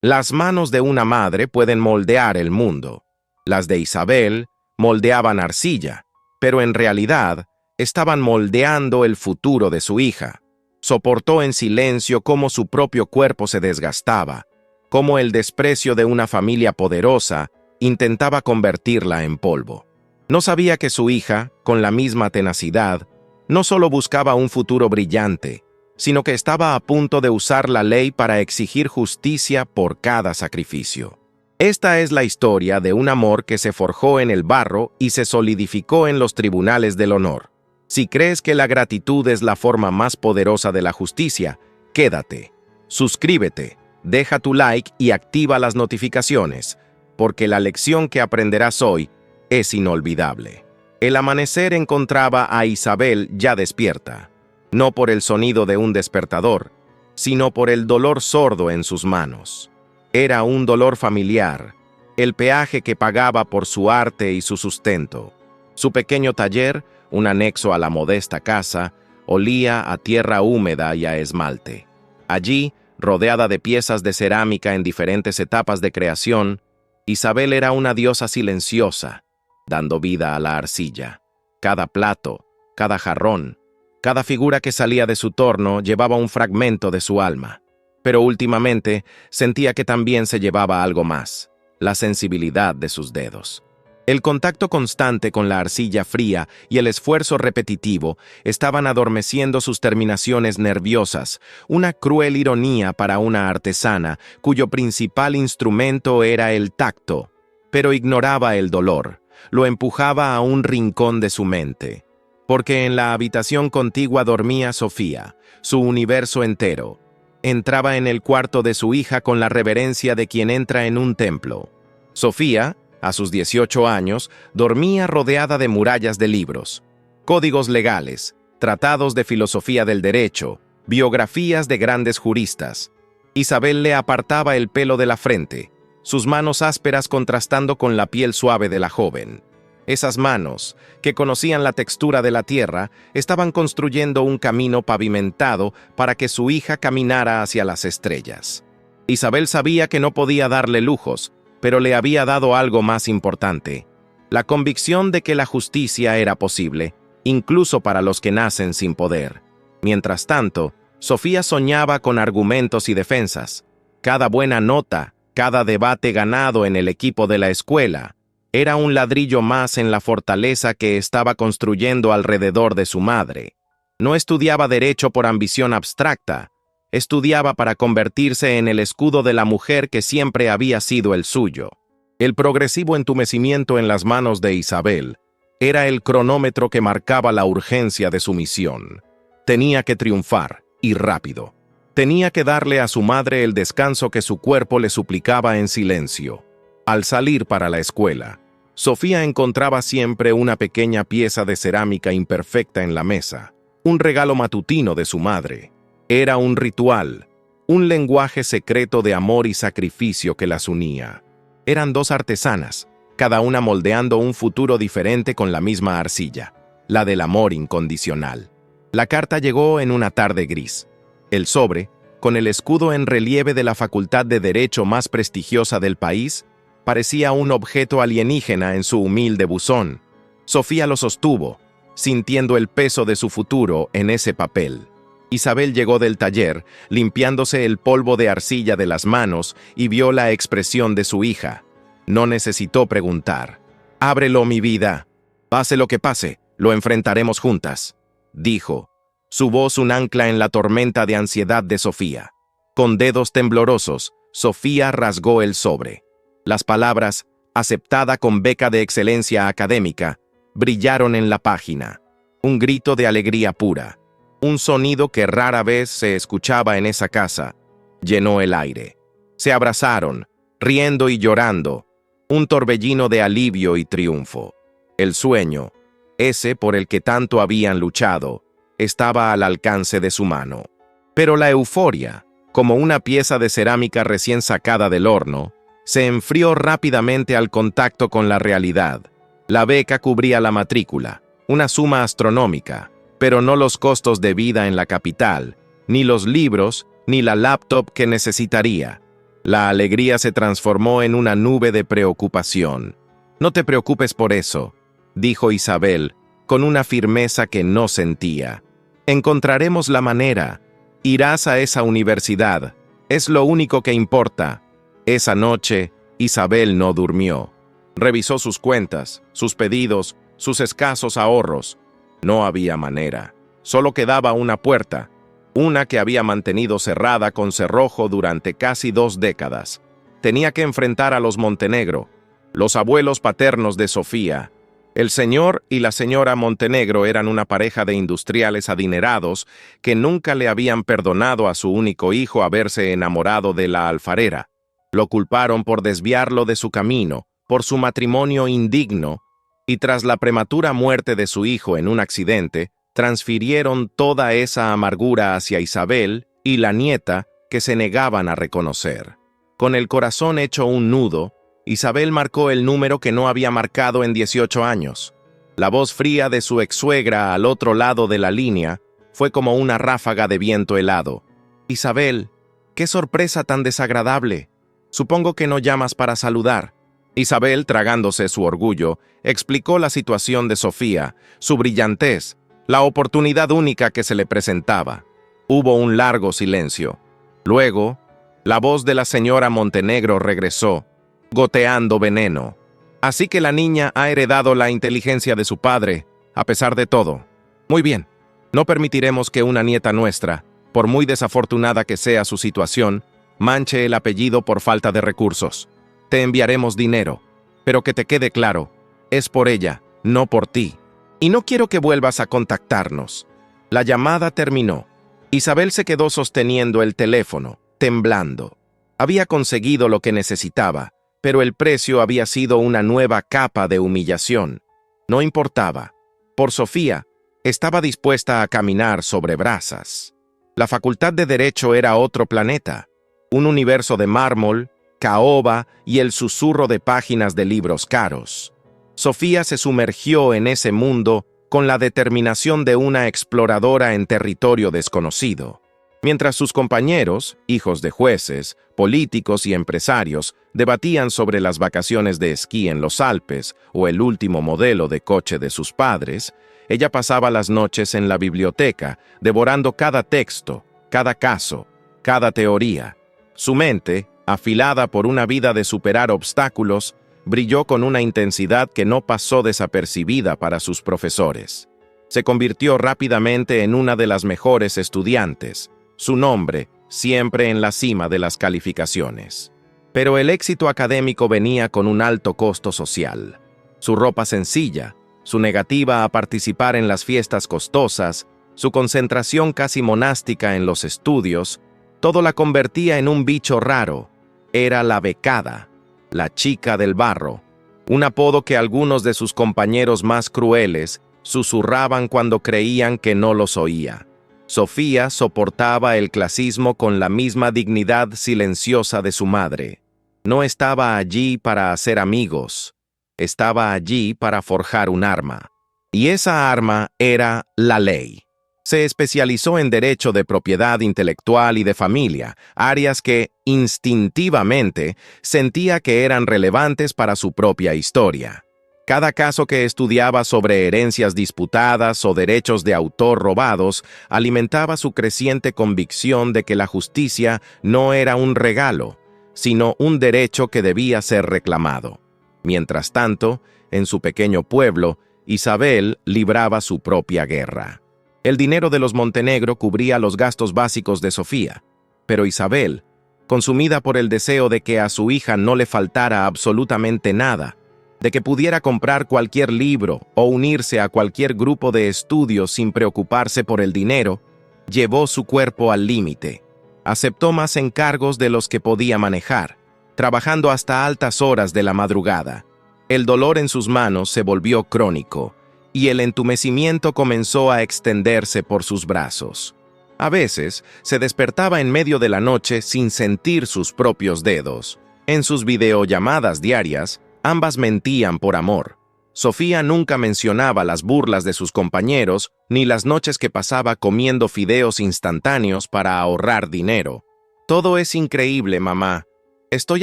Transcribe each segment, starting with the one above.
Las manos de una madre pueden moldear el mundo. Las de Isabel moldeaban arcilla, pero en realidad estaban moldeando el futuro de su hija. Soportó en silencio cómo su propio cuerpo se desgastaba, cómo el desprecio de una familia poderosa intentaba convertirla en polvo. No sabía que su hija, con la misma tenacidad, no solo buscaba un futuro brillante, sino que estaba a punto de usar la ley para exigir justicia por cada sacrificio. Esta es la historia de un amor que se forjó en el barro y se solidificó en los tribunales del honor. Si crees que la gratitud es la forma más poderosa de la justicia, quédate. Suscríbete, deja tu like y activa las notificaciones, porque la lección que aprenderás hoy es inolvidable. El amanecer encontraba a Isabel ya despierta, no por el sonido de un despertador, sino por el dolor sordo en sus manos. Era un dolor familiar, el peaje que pagaba por su arte y su sustento. Su pequeño taller, un anexo a la modesta casa, olía a tierra húmeda y a esmalte. Allí, rodeada de piezas de cerámica en diferentes etapas de creación, Isabel era una diosa silenciosa, dando vida a la arcilla. Cada plato, cada jarrón, cada figura que salía de su torno llevaba un fragmento de su alma. Pero últimamente sentía que también se llevaba algo más, la sensibilidad de sus dedos. El contacto constante con la arcilla fría y el esfuerzo repetitivo estaban adormeciendo sus terminaciones nerviosas, una cruel ironía para una artesana cuyo principal instrumento era el tacto, pero ignoraba el dolor, lo empujaba a un rincón de su mente. Porque en la habitación contigua dormía Sofía, su universo entero. Entraba en el cuarto de su hija con la reverencia de quien entra en un templo. Sofía, a sus 18 años, dormía rodeada de murallas de libros, códigos legales, tratados de filosofía del derecho, biografías de grandes juristas. Isabel le apartaba el pelo de la frente, sus manos ásperas contrastando con la piel suave de la joven. Esas manos, que conocían la textura de la tierra, estaban construyendo un camino pavimentado para que su hija caminara hacia las estrellas. Isabel sabía que no podía darle lujos, pero le había dado algo más importante: la convicción de que la justicia era posible, incluso para los que nacen sin poder. Mientras tanto, Sofía soñaba con argumentos y defensas. Cada buena nota, cada debate ganado en el equipo de la escuela, era un ladrillo más en la fortaleza que estaba construyendo alrededor de su madre. No estudiaba derecho por ambición abstracta, estudiaba para convertirse en el escudo de la mujer que siempre había sido el suyo. El progresivo entumecimiento en las manos de Isabel era el cronómetro que marcaba la urgencia de su misión. Tenía que triunfar, y rápido. Tenía que darle a su madre el descanso que su cuerpo le suplicaba en silencio. Al salir para la escuela, Sofía encontraba siempre una pequeña pieza de cerámica imperfecta en la mesa, un regalo matutino de su madre. Era un ritual, un lenguaje secreto de amor y sacrificio que las unía. Eran dos artesanas, cada una moldeando un futuro diferente con la misma arcilla, la del amor incondicional. La carta llegó en una tarde gris. El sobre, con el escudo en relieve de la Facultad de Derecho más prestigiosa del país, parecía un objeto alienígena en su humilde buzón. Sofía lo sostuvo, sintiendo el peso de su futuro en ese papel. Isabel llegó del taller, limpiándose el polvo de arcilla de las manos, y vio la expresión de su hija. No necesitó preguntar. «Ábrelo, mi vida. Pase lo que pase, lo enfrentaremos juntas», dijo, su voz un ancla en la tormenta de ansiedad de Sofía. Con dedos temblorosos, Sofía rasgó el sobre. Las palabras, aceptada con beca de excelencia académica, brillaron en la página. Un grito de alegría pura, un sonido que rara vez se escuchaba en esa casa, llenó el aire. Se abrazaron, riendo y llorando, un torbellino de alivio y triunfo. El sueño, ese por el que tanto habían luchado, estaba al alcance de su mano. Pero la euforia, como una pieza de cerámica recién sacada del horno, se enfrió rápidamente al contacto con la realidad. La beca cubría la matrícula, una suma astronómica, pero no los costos de vida en la capital, ni los libros, ni la laptop que necesitaría. La alegría se transformó en una nube de preocupación. «No te preocupes por eso», dijo Isabel, con una firmeza que no sentía. «Encontraremos la manera. Irás a esa universidad. Es lo único que importa». Esa noche, Isabel no durmió. Revisó sus cuentas, sus pedidos, sus escasos ahorros. No había manera. Solo quedaba una puerta, una que había mantenido cerrada con cerrojo durante casi 2 décadas. Tenía que enfrentar a los Montenegro, los abuelos paternos de Sofía. El señor y la señora Montenegro eran una pareja de industriales adinerados que nunca le habían perdonado a su único hijo haberse enamorado de la alfarera. Lo culparon por desviarlo de su camino, por su matrimonio indigno, y tras la prematura muerte de su hijo en un accidente, transfirieron toda esa amargura hacia Isabel y la nieta que se negaban a reconocer. Con el corazón hecho un nudo, Isabel marcó el número que no había marcado en 18 años. La voz fría de su ex-suegra al otro lado de la línea fue como una ráfaga de viento helado. «Isabel, qué sorpresa tan desagradable. Supongo que no llamas para saludar». Isabel, tragándose su orgullo, explicó la situación de Sofía, su brillantez, la oportunidad única que se le presentaba. Hubo un largo silencio. Luego, la voz de la señora Montenegro regresó, goteando veneno. «Así que la niña ha heredado la inteligencia de su padre, a pesar de todo. Muy bien, no permitiremos que una nieta nuestra, por muy desafortunada que sea su situación, manche el apellido por falta de recursos. Te enviaremos dinero, pero que te quede claro, es por ella, no por ti. Y no quiero que vuelvas a contactarnos». La llamada terminó. Isabel se quedó sosteniendo el teléfono, temblando. Había conseguido lo que necesitaba, pero el precio había sido una nueva capa de humillación. No importaba. Por Sofía, estaba dispuesta a caminar sobre brasas. La Facultad de Derecho era otro planeta, un universo de mármol, caoba y el susurro de páginas de libros caros. Sofía se sumergió en ese mundo con la determinación de una exploradora en territorio desconocido. Mientras sus compañeros, hijos de jueces, políticos y empresarios, debatían sobre las vacaciones de esquí en los Alpes o el último modelo de coche de sus padres, ella pasaba las noches en la biblioteca, devorando cada texto, cada caso, cada teoría. Su mente, afilada por una vida de superar obstáculos, brilló con una intensidad que no pasó desapercibida para sus profesores. Se convirtió rápidamente en una de las mejores estudiantes, su nombre siempre en la cima de las calificaciones. Pero el éxito académico venía con un alto costo social. Su ropa sencilla, su negativa a participar en las fiestas costosas, su concentración casi monástica en los estudios, todo la convertía en un bicho raro. Era la becada, la chica del barro, un apodo que algunos de sus compañeros más crueles susurraban cuando creían que no los oía. Sofía soportaba el clasismo con la misma dignidad silenciosa de su madre. No estaba allí para hacer amigos, estaba allí para forjar un arma. Y esa arma era la ley. Se especializó en derecho de propiedad intelectual y de familia, áreas que, instintivamente, sentía que eran relevantes para su propia historia. Cada caso que estudiaba sobre herencias disputadas o derechos de autor robados alimentaba su creciente convicción de que la justicia no era un regalo, sino un derecho que debía ser reclamado. Mientras tanto, en su pequeño pueblo, Isabel libraba su propia guerra. El dinero de los Montenegro cubría los gastos básicos de Sofía, pero Isabel, consumida por el deseo de que a su hija no le faltara absolutamente nada, de que pudiera comprar cualquier libro o unirse a cualquier grupo de estudios sin preocuparse por el dinero, llevó su cuerpo al límite. Aceptó más encargos de los que podía manejar, trabajando hasta altas horas de la madrugada. El dolor en sus manos se volvió crónico, y el entumecimiento comenzó a extenderse por sus brazos. A veces, se despertaba en medio de la noche sin sentir sus propios dedos. En sus videollamadas diarias, ambas mentían por amor. Sofía nunca mencionaba las burlas de sus compañeros ni las noches que pasaba comiendo fideos instantáneos para ahorrar dinero. «Todo es increíble, mamá. Estoy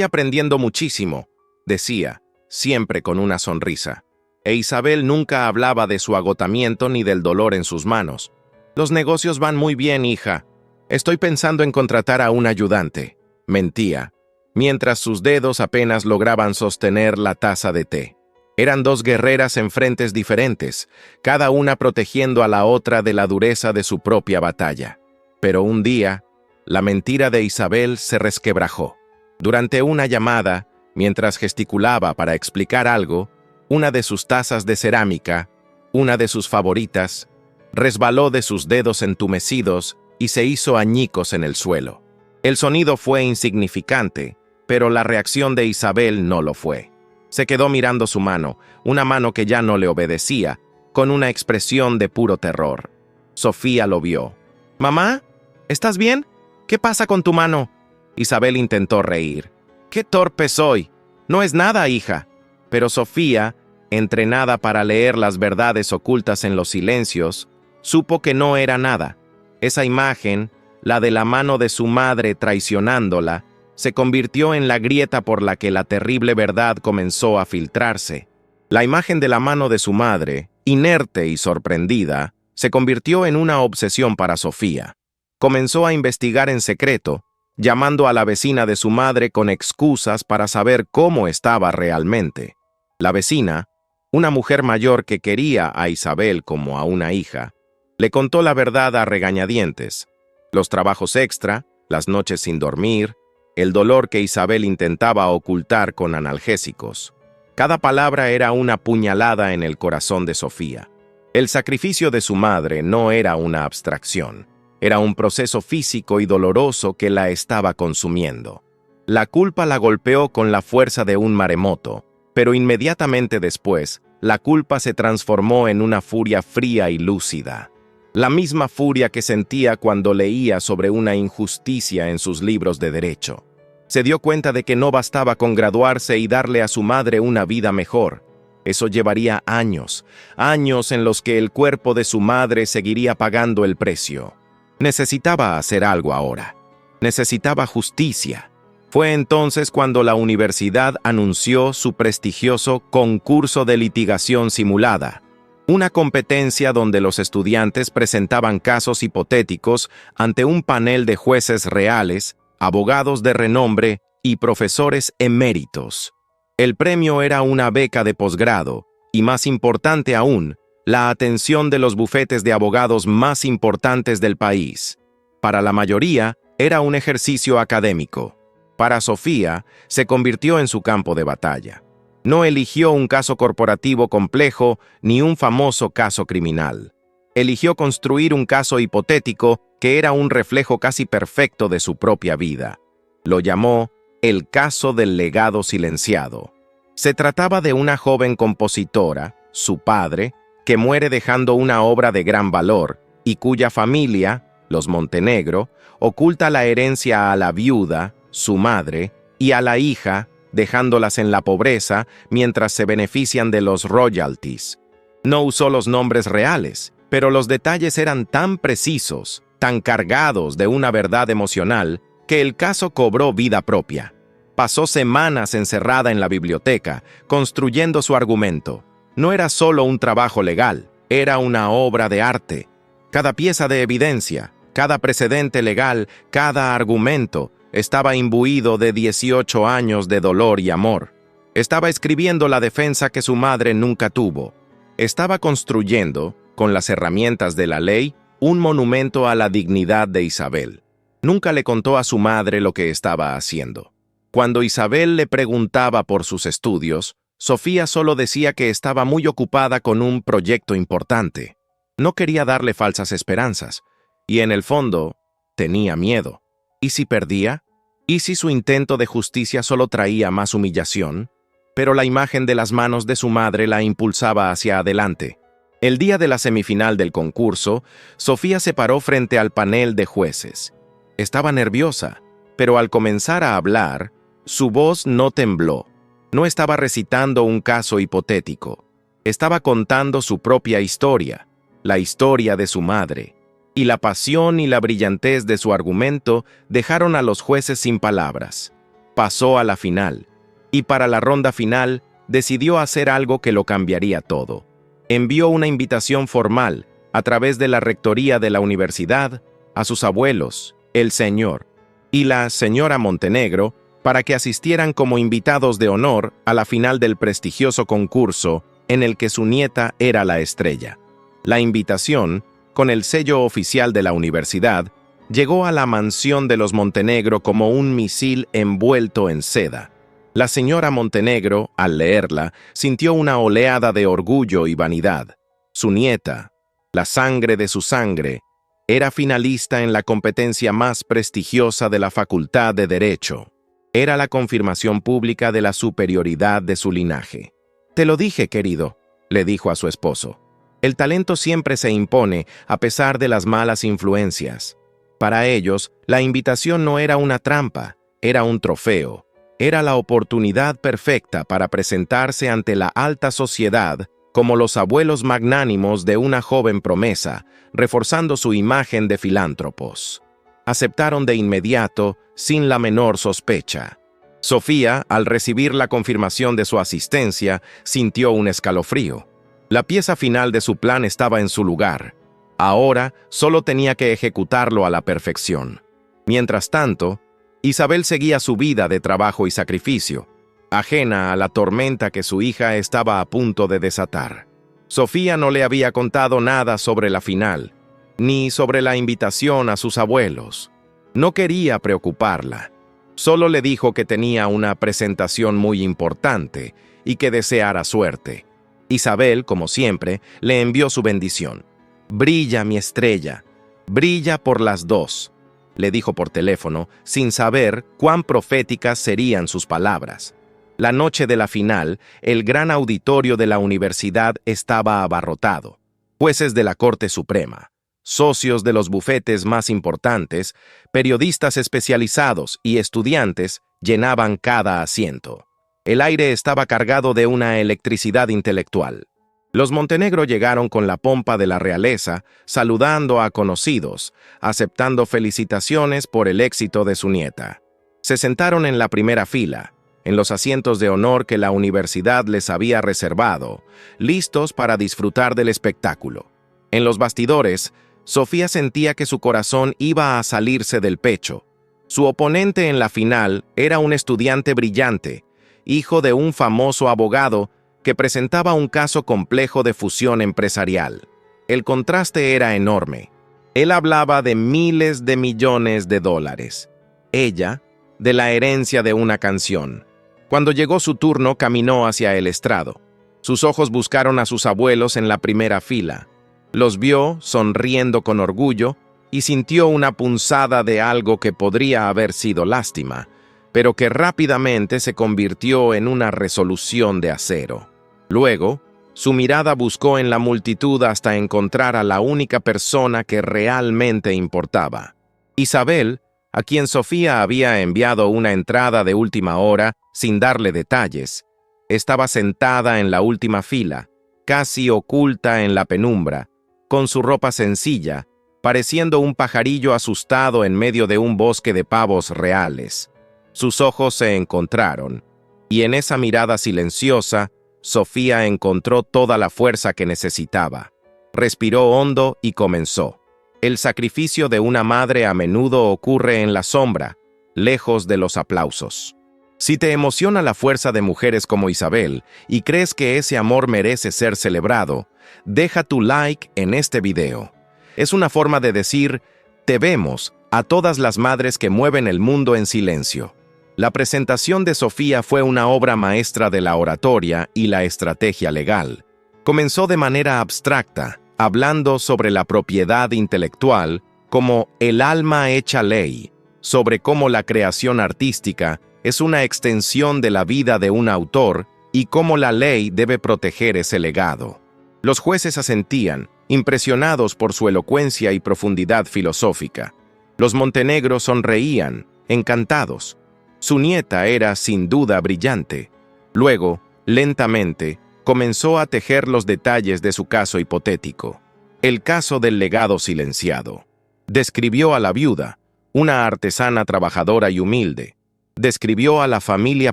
aprendiendo muchísimo, decía, siempre con una sonrisa. E Isabel nunca hablaba de su agotamiento ni del dolor en sus manos. Los negocios van muy bien, hija. Estoy pensando en contratar a un ayudante. Mentía, mientras sus dedos apenas lograban sostener la taza de té. Eran dos guerreras en frentes diferentes, cada una protegiendo a la otra de la dureza de su propia batalla. Pero un día, la mentira de Isabel se resquebrajó. Durante una llamada, mientras gesticulaba para explicar algo, una de sus tazas de cerámica, una de sus favoritas, resbaló de sus dedos entumecidos y se hizo añicos en el suelo. El sonido fue insignificante, pero la reacción de Isabel no lo fue. Se quedó mirando su mano, una mano que ya no le obedecía, con una expresión de puro terror. Sofía lo vio. «¿Mamá? ¿Estás bien? ¿Qué pasa con tu mano?» Isabel intentó reír. «¡Qué torpe soy! No es nada, hija». Pero Sofía, entrenada para leer las verdades ocultas en los silencios, supo que no era nada. Esa imagen, la de la mano de su madre traicionándola, se convirtió en la grieta por la que la terrible verdad comenzó a filtrarse. La imagen de la mano de su madre, inerte y sorprendida, se convirtió en una obsesión para Sofía. Comenzó a investigar en secreto, llamando a la vecina de su madre con excusas para saber cómo estaba realmente. La vecina, una mujer mayor que quería a Isabel como a una hija, le contó la verdad a regañadientes. Los trabajos extra, las noches sin dormir, el dolor que Isabel intentaba ocultar con analgésicos. Cada palabra era una puñalada en el corazón de Sofía. El sacrificio de su madre no era una abstracción, era un proceso físico y doloroso que la estaba consumiendo. La culpa la golpeó con la fuerza de un maremoto, pero inmediatamente después, la culpa se transformó en una furia fría y lúcida. La misma furia que sentía cuando leía sobre una injusticia en sus libros de derecho. Se dio cuenta de que no bastaba con graduarse y darle a su madre una vida mejor. Eso llevaría años, años en los que el cuerpo de su madre seguiría pagando el precio. Necesitaba hacer algo ahora. Necesitaba justicia. Fue entonces cuando la universidad anunció su prestigioso concurso de litigación simulada, una competencia donde los estudiantes presentaban casos hipotéticos ante un panel de jueces reales, abogados de renombre y profesores eméritos. El premio era una beca de posgrado, y más importante aún, la atención de los bufetes de abogados más importantes del país. Para la mayoría, era un ejercicio académico. Para Sofía, se convirtió en su campo de batalla. No eligió un caso corporativo complejo ni un famoso caso criminal. Eligió construir un caso hipotético que era un reflejo casi perfecto de su propia vida. Lo llamó el caso del legado silenciado. Se trataba de una joven compositora, su padre, que muere dejando una obra de gran valor y cuya familia, los Montenegro, oculta la herencia a la viuda, su madre, y a la hija, dejándolas en la pobreza mientras se benefician de los royalties. No usó los nombres reales, pero los detalles eran tan precisos, tan cargados de una verdad emocional, que el caso cobró vida propia. Pasó semanas encerrada en la biblioteca, construyendo su argumento. No era solo un trabajo legal, era una obra de arte. Cada pieza de evidencia, cada precedente legal, cada argumento, estaba imbuido de 18 años de dolor y amor. Estaba escribiendo la defensa que su madre nunca tuvo. Estaba construyendo, con las herramientas de la ley, un monumento a la dignidad de Isabel. Nunca le contó a su madre lo que estaba haciendo. Cuando Isabel le preguntaba por sus estudios, Sofía solo decía que estaba muy ocupada con un proyecto importante. No quería darle falsas esperanzas, y en el fondo, tenía miedo. ¿Y si perdía? ¿Y si su intento de justicia solo traía más humillación? Pero la imagen de las manos de su madre la impulsaba hacia adelante. El día de la semifinal del concurso, Sofía se paró frente al panel de jueces. Estaba nerviosa, pero al comenzar a hablar, su voz no tembló. No estaba recitando un caso hipotético. Estaba contando su propia historia, la historia de su madre. Y la pasión y la brillantez de su argumento dejaron a los jueces sin palabras. pasó a la final, y para la ronda final decidió hacer algo que lo cambiaría todo. Envió una invitación formal a través de la rectoría de la universidad a sus abuelos, el señor y la señora Montenegro, para que asistieran como invitados de honor a la final del prestigioso concurso en el que su nieta era la estrella. La invitación, con el sello oficial de la universidad, llegó a la mansión de los Montenegro como un misil envuelto en seda. La señora Montenegro, al leerla, sintió una oleada de orgullo y vanidad. Su nieta, la sangre de su sangre, era finalista en la competencia más prestigiosa de la Facultad de Derecho. Era la confirmación pública de la superioridad de su linaje. «Te lo dije, querido», le dijo a su esposo. «El talento siempre se impone a pesar de las malas influencias». Para ellos, la invitación no era una trampa, era un trofeo. Era la oportunidad perfecta para presentarse ante la alta sociedad como los abuelos magnánimos de una joven promesa, reforzando su imagen de filántropos. Aceptaron de inmediato, sin la menor sospecha. Sofía, al recibir la confirmación de su asistencia, sintió un escalofrío. La pieza final de su plan estaba en su lugar. Ahora solo tenía que ejecutarlo a la perfección. Mientras tanto, Isabel seguía su vida de trabajo y sacrificio, ajena a la tormenta que su hija estaba a punto de desatar. Sofía no le había contado nada sobre la final, ni sobre la invitación a sus abuelos. No quería preocuparla. Solo le dijo que tenía una presentación muy importante y que deseara suerte. Isabel, como siempre, le envió su bendición. «Brilla, mi estrella, brilla por las dos», le dijo por teléfono, sin saber cuán proféticas serían sus palabras. La noche de la final, el gran auditorio de la universidad estaba abarrotado. Jueces de la Corte Suprema, socios de los bufetes más importantes, periodistas especializados y estudiantes llenaban cada asiento. El aire estaba cargado de una electricidad intelectual. Los Montenegro llegaron con la pompa de la realeza, saludando a conocidos, aceptando felicitaciones por el éxito de su nieta. Se sentaron en la primera fila, en los asientos de honor que la universidad les había reservado, listos para disfrutar del espectáculo. En los bastidores, Sofía sentía que su corazón iba a salirse del pecho. Su oponente en la final era un estudiante brillante, hijo de un famoso abogado que presentaba un caso complejo de fusión empresarial. El contraste era enorme. Él hablaba de miles de millones de dólares. Ella, de la herencia de una canción. Cuando llegó su turno, caminó hacia el estrado. Sus ojos buscaron a sus abuelos en la primera fila. Los vio sonriendo con orgullo y sintió una punzada de algo que podría haber sido lástima, pero que rápidamente se convirtió en una resolución de acero. Luego, su mirada buscó en la multitud hasta encontrar a la única persona que realmente importaba. Isabel, a quien Sofía había enviado una entrada de última hora sin darle detalles, estaba sentada en la última fila, casi oculta en la penumbra, con su ropa sencilla, pareciendo un pajarillo asustado en medio de un bosque de pavos reales. Sus ojos se encontraron, y en esa mirada silenciosa, Sofía encontró toda la fuerza que necesitaba. Respiró hondo y comenzó. El sacrificio de una madre a menudo ocurre en la sombra, lejos de los aplausos. Si te emociona la fuerza de mujeres como Isabel y crees que ese amor merece ser celebrado, deja tu like en este video. Es una forma de decir, te vemos, a todas las madres que mueven el mundo en silencio. La presentación de Sofía fue una obra maestra de la oratoria y la estrategia legal. Comenzó de manera abstracta, hablando sobre la propiedad intelectual como el alma hecha ley, sobre cómo la creación artística es una extensión de la vida de un autor y cómo la ley debe proteger ese legado. Los jueces asentían, impresionados por su elocuencia y profundidad filosófica. Los Montenegro sonreían, encantados. Su nieta era, sin duda, brillante. Luego, lentamente, comenzó a tejer los detalles de su caso hipotético. El caso del legado silenciado. Describió a la viuda, una artesana trabajadora y humilde. Describió a la familia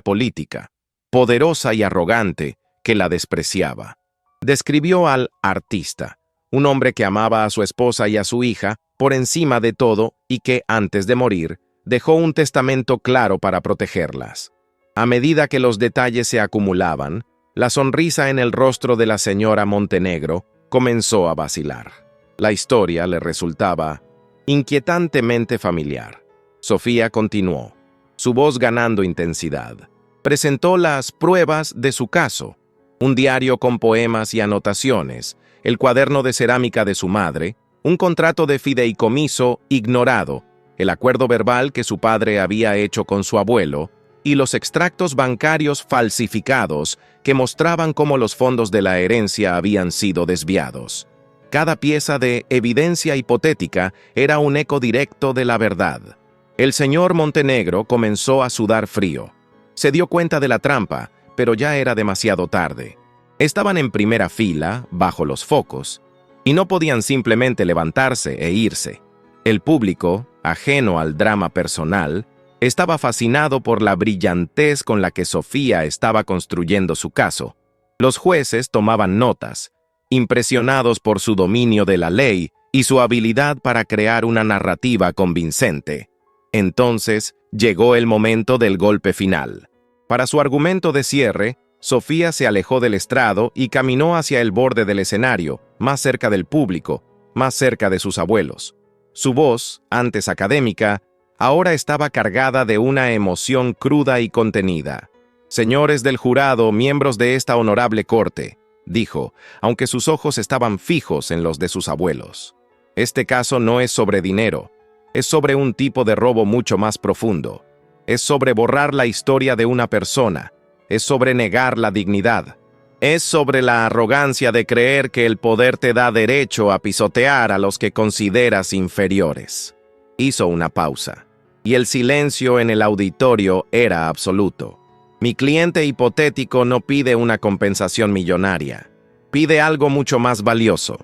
política, poderosa y arrogante, que la despreciaba. Describió al artista, un hombre que amaba a su esposa y a su hija por encima de todo y que, antes de morir, dejó un testamento claro para protegerlas. A medida que los detalles se acumulaban, la sonrisa en el rostro de la señora Montenegro comenzó a vacilar. La historia le resultaba inquietantemente familiar. Sofía continuó, su voz ganando intensidad. Presentó las pruebas de su caso: un diario con poemas y anotaciones, el cuaderno de cerámica de su madre, un contrato de fideicomiso ignorado, el acuerdo verbal que su padre había hecho con su abuelo, y los extractos bancarios falsificados que mostraban cómo los fondos de la herencia habían sido desviados. Cada pieza de evidencia hipotética era un eco directo de la verdad. El señor Montenegro comenzó a sudar frío. Se dio cuenta de la trampa, pero ya era demasiado tarde. Estaban en primera fila, bajo los focos, y no podían simplemente levantarse e irse. El público, ajeno al drama personal, estaba fascinado por la brillantez con la que Sofía estaba construyendo su caso. Los jueces tomaban notas, impresionados por su dominio de la ley y su habilidad para crear una narrativa convincente. Entonces, llegó el momento del golpe final. Para su argumento de cierre, Sofía se alejó del estrado y caminó hacia el borde del escenario, más cerca del público, más cerca de sus abuelos. Su voz, antes académica, ahora estaba cargada de una emoción cruda y contenida. «Señores del jurado, miembros de esta honorable corte», dijo, aunque sus ojos estaban fijos en los de sus abuelos. «Este caso no es sobre dinero, es sobre un tipo de robo mucho más profundo. Es sobre borrar la historia de una persona, es sobre negar la dignidad. Es sobre la arrogancia de creer que el poder te da derecho a pisotear a los que consideras inferiores». Hizo una pausa, y el silencio en el auditorio era absoluto. Mi cliente hipotético no pide una compensación millonaria. Pide algo mucho más valioso.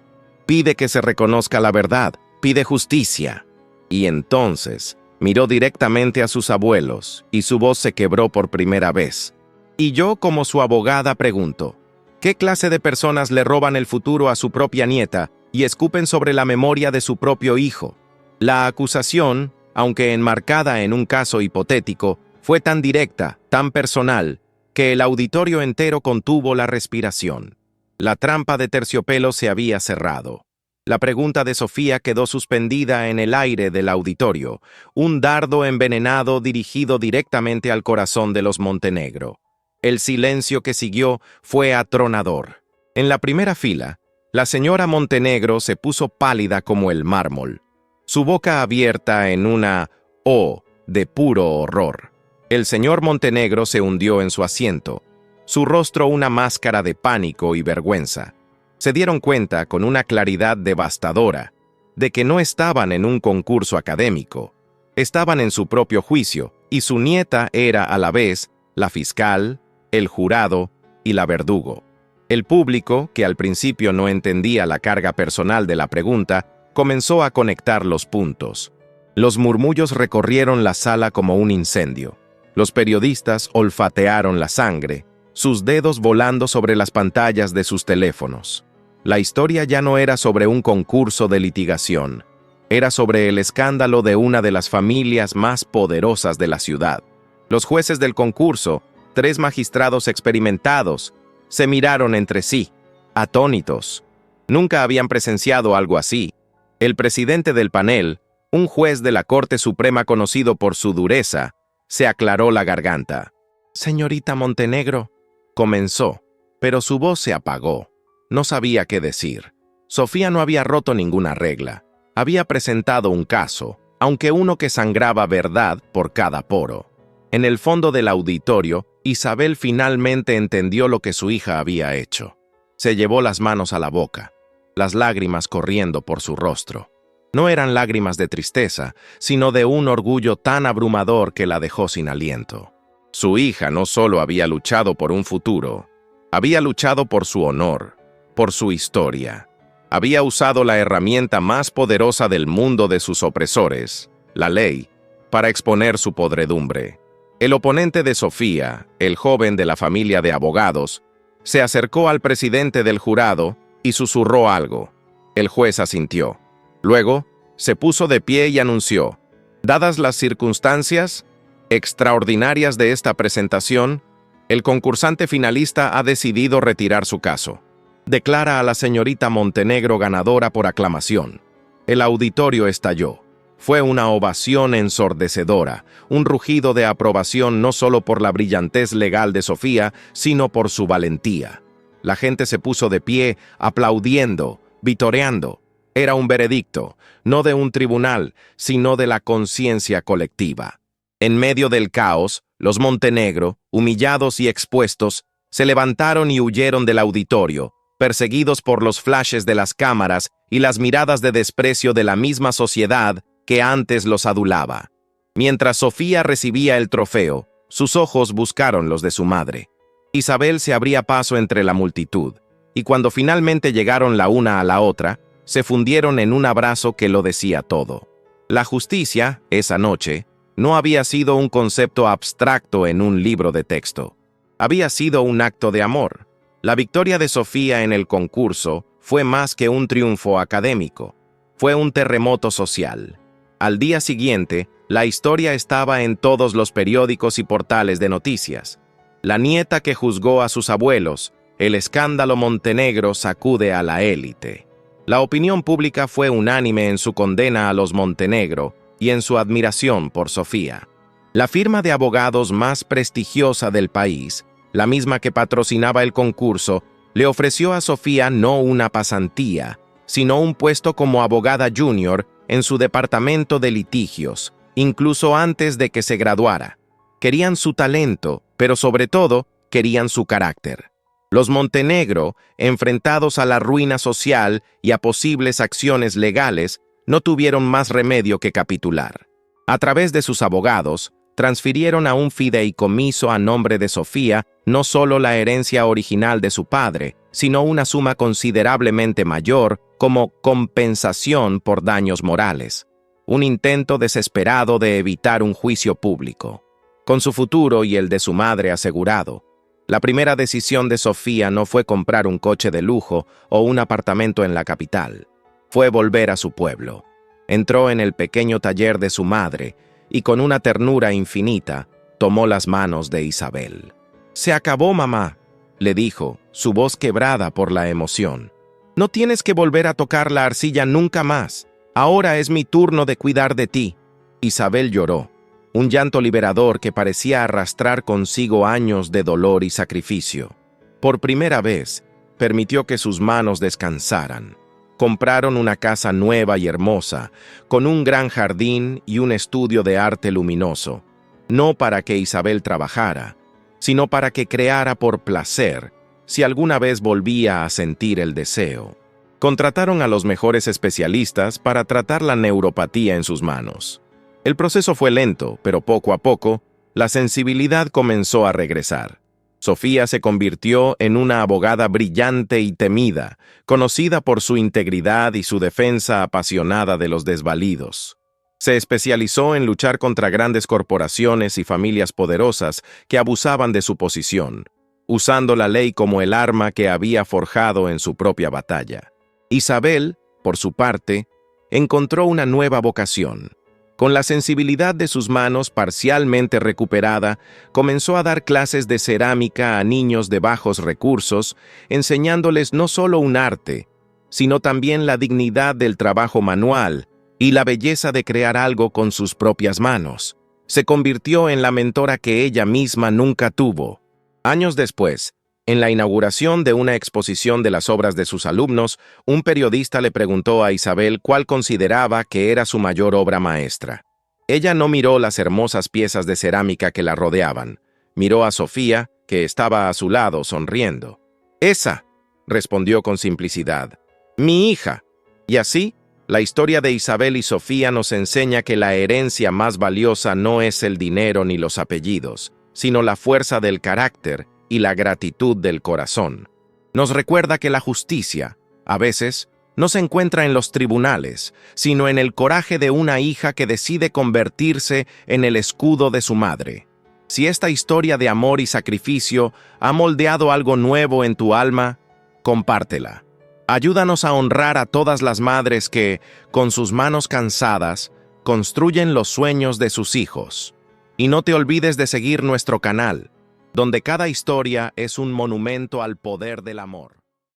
Pide que se reconozca la verdad. Pide justicia. Y entonces miró directamente a sus abuelos, y su voz se quebró por primera vez. Y yo, como su abogada, pregunto, ¿qué clase de personas le roban el futuro a su propia nieta y escupen sobre la memoria de su propio hijo? La acusación, aunque enmarcada en un caso hipotético, fue tan directa, tan personal, que el auditorio entero contuvo la respiración. La trampa de terciopelo se había cerrado. La pregunta de Sofía quedó suspendida en el aire del auditorio, un dardo envenenado dirigido directamente al corazón de los Montenegro. El silencio que siguió fue atronador. En la primera fila, la señora Montenegro se puso pálida como el mármol, su boca abierta en una O de puro horror. El señor Montenegro se hundió en su asiento, su rostro una máscara de pánico y vergüenza. Se dieron cuenta con una claridad devastadora de que no estaban en un concurso académico, estaban en su propio juicio, y su nieta era a la vez la fiscal, el jurado y la verdugo. El público, que al principio no entendía la carga personal de la pregunta, comenzó a conectar los puntos. Los murmullos recorrieron la sala como un incendio. Los periodistas olfatearon la sangre, sus dedos volando sobre las pantallas de sus teléfonos. La historia ya no era sobre un concurso de litigación, era sobre el escándalo de una de las familias más poderosas de la ciudad. Los jueces del concurso, 3 magistrados experimentados, se miraron entre sí, atónitos. Nunca habían presenciado algo así. El presidente del panel, un juez de la Corte Suprema conocido por su dureza, se aclaró la garganta. «Señorita Montenegro», comenzó, pero su voz se apagó. No sabía qué decir. Sofía no había roto ninguna regla. Había presentado un caso, aunque uno que sangraba verdad por cada poro. En el fondo del auditorio, Isabel finalmente entendió lo que su hija había hecho. Se llevó las manos a la boca, las lágrimas corriendo por su rostro. No eran lágrimas de tristeza, sino de un orgullo tan abrumador que la dejó sin aliento. Su hija no solo había luchado por un futuro, había luchado por su honor, por su historia. Había usado la herramienta más poderosa del mundo de sus opresores, la ley, para exponer su podredumbre. El oponente de Sofía, el joven de la familia de abogados, se acercó al presidente del jurado y susurró algo. El juez asintió. Luego, se puso de pie y anunció: dadas las circunstancias extraordinarias de esta presentación, el concursante finalista ha decidido retirar su caso. Declara a la señorita Montenegro ganadora por aclamación. El auditorio estalló. Fue una ovación ensordecedora, un rugido de aprobación no solo por la brillantez legal de Sofía, sino por su valentía. La gente se puso de pie, aplaudiendo, vitoreando. Era un veredicto, no de un tribunal, sino de la conciencia colectiva. En medio del caos, los Montenegro, humillados y expuestos, se levantaron y huyeron del auditorio, perseguidos por los flashes de las cámaras y las miradas de desprecio de la misma sociedad que antes los adulaba. Mientras Sofía recibía el trofeo, sus ojos buscaron los de su madre. Isabel se abría paso entre la multitud, y cuando finalmente llegaron la una a la otra, se fundieron en un abrazo que lo decía todo. La justicia, esa noche, no había sido un concepto abstracto en un libro de texto. Había sido un acto de amor. La victoria de Sofía en el concurso fue más que un triunfo académico. Fue un terremoto social. Al día siguiente, la historia estaba en todos los periódicos y portales de noticias. La nieta que juzgó a sus abuelos, el escándalo Montenegro sacude a la élite. La opinión pública fue unánime en su condena a los Montenegro y en su admiración por Sofía. La firma de abogados más prestigiosa del país, la misma que patrocinaba el concurso, le ofreció a Sofía no una pasantía, sino un puesto como abogada junior en su departamento de litigios, incluso antes de que se graduara. Querían su talento, pero sobre todo, querían su carácter. Los Montenegro, enfrentados a la ruina social y a posibles acciones legales, no tuvieron más remedio que capitular. A través de sus abogados, transfirieron a un fideicomiso a nombre de Sofía no solo la herencia original de su padre, sino una suma considerablemente mayor como compensación por daños morales. Un intento desesperado de evitar un juicio público. Con su futuro y el de su madre asegurado, la primera decisión de Sofía no fue comprar un coche de lujo o un apartamento en la capital. Fue volver a su pueblo. Entró en el pequeño taller de su madre y con una ternura infinita tomó las manos de Isabel. «Se acabó, mamá», le dijo, su voz quebrada por la emoción. «No tienes que volver a tocar la arcilla nunca más. Ahora es mi turno de cuidar de ti». Isabel lloró, un llanto liberador que parecía arrastrar consigo años de dolor y sacrificio. Por primera vez, permitió que sus manos descansaran. Compraron una casa nueva y hermosa, con un gran jardín y un estudio de arte luminoso, no para que Isabel trabajara, sino para que creara por placer, si alguna vez volvía a sentir el deseo. Contrataron a los mejores especialistas para tratar la neuropatía en sus manos. El proceso fue lento, pero poco a poco, la sensibilidad comenzó a regresar. Sofía se convirtió en una abogada brillante y temida, conocida por su integridad y su defensa apasionada de los desvalidos. Se especializó en luchar contra grandes corporaciones y familias poderosas que abusaban de su posición, usando la ley como el arma que había forjado en su propia batalla. Isabel, por su parte, encontró una nueva vocación. Con la sensibilidad de sus manos parcialmente recuperada, comenzó a dar clases de cerámica a niños de bajos recursos, enseñándoles no solo un arte, sino también la dignidad del trabajo manual y la belleza de crear algo con sus propias manos. Se convirtió en la mentora que ella misma nunca tuvo. Años después, en la inauguración de una exposición de las obras de sus alumnos, un periodista le preguntó a Isabel cuál consideraba que era su mayor obra maestra. Ella no miró las hermosas piezas de cerámica que la rodeaban. Miró a Sofía, que estaba a su lado, sonriendo. «Esa», respondió con simplicidad, «mi hija». Y así, la historia de Isabel y Sofía nos enseña que la herencia más valiosa no es el dinero ni los apellidos, sino la fuerza del carácter y la gratitud del corazón. Nos recuerda que la justicia, a veces, no se encuentra en los tribunales, sino en el coraje de una hija que decide convertirse en el escudo de su madre. Si esta historia de amor y sacrificio ha moldeado algo nuevo en tu alma, compártela. Ayúdanos a honrar a todas las madres que, con sus manos cansadas, construyen los sueños de sus hijos. Y no te olvides de seguir nuestro canal, donde cada historia es un monumento al poder del amor.